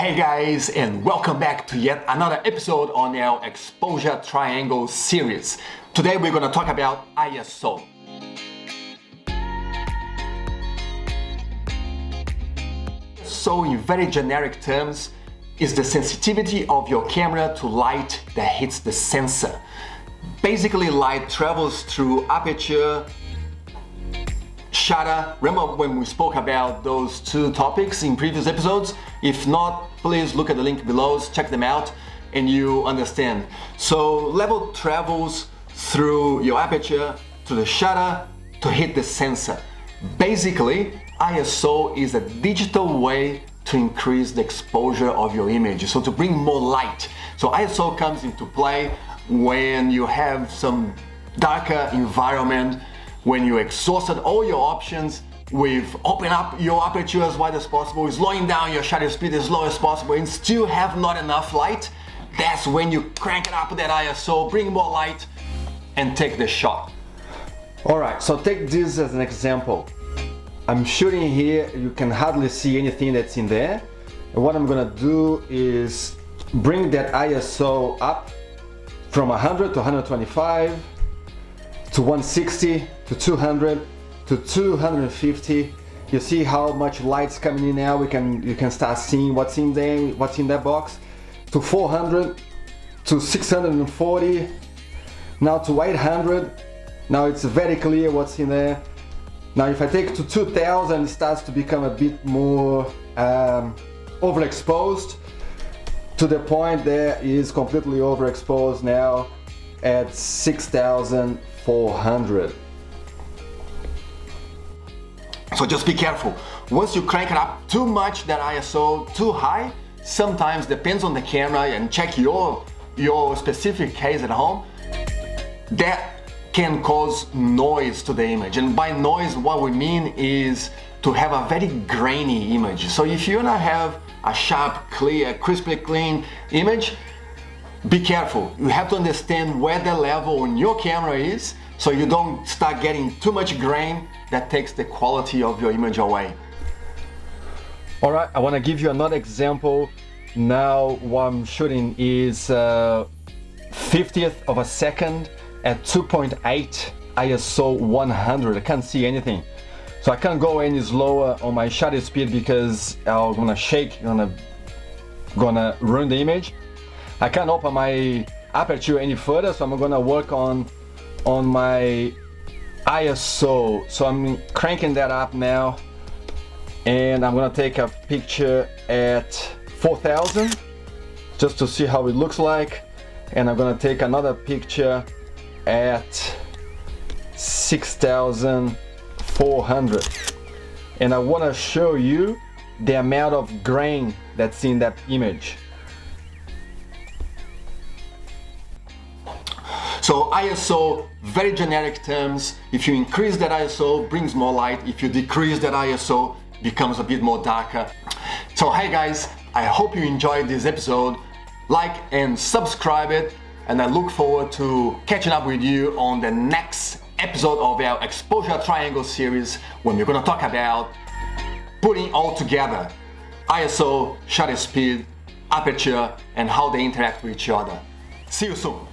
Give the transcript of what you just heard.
Hey guys, and welcome back to yet another episode on our Exposure Triangle series. Today we're going to talk about ISO. So in very generic terms, is the sensitivity of your camera to light that hits the sensor. Basically, light travels through aperture, shutter. Remember when we spoke about those two topics in previous episodes? If not, please look at the link below, check them out, and you understand. So level travels through your aperture to the shutter to hit the sensor. Basically, ISO is a digital way to increase the exposure of your image, so to bring more light. So ISO comes into play when you have some darker environment, when you exhausted all your options with open up your aperture as wide as possible, slowing down your shutter speed as low as possible, and still have not enough light. That's when you crank it up that ISO, bring more light, and take the shot. Alright, so take this as an example. I'm shooting here, you can hardly see anything that's in there. And what I'm gonna do is bring that ISO up from 100 to 125 to 160 to 200 to 250. You see how much light's coming in now. You can start seeing what's in there, what's in that box. To 400 to 640, now to 800. Now it's very clear what's in there. Now if I take to 2000, it starts to become a bit more overexposed, to the point there is completely overexposed now at 6400. So just be careful. Once you crank it up too much, that ISO too high, sometimes depends on the camera, and check your specific case at home, that can cause noise to the image. And by noise, what we mean is to have a very grainy image. So if you wanna have a sharp, clear, crisply clean image, be careful. You have to understand where the level on your camera is, so you don't start getting too much grain that takes the quality of your image away. Alright, I want to give you another example. Now what I'm shooting is 50th of a second at 2.8 ISO 100. I can't see anything. So I can't go any slower on my shutter speed because I'm gonna shake, gonna ruin the image. I can't open my aperture any further, so I'm gonna work on my ISO. So I'm cranking that up now, and I'm gonna take a picture at 4000 just to see how it looks like, and I'm gonna take another picture at 6400, and I want to show you the amount of grain that's in that image. So ISO, very generic terms. If you increase that ISO, brings more light. If you decrease that ISO, becomes a bit more darker. So hey guys, I hope you enjoyed this episode. Like and subscribe it, and I look forward to catching up with you on the next episode of our Exposure Triangle series, when we're going to talk about putting all together ISO, shutter speed, aperture, and how they interact with each other. See you soon.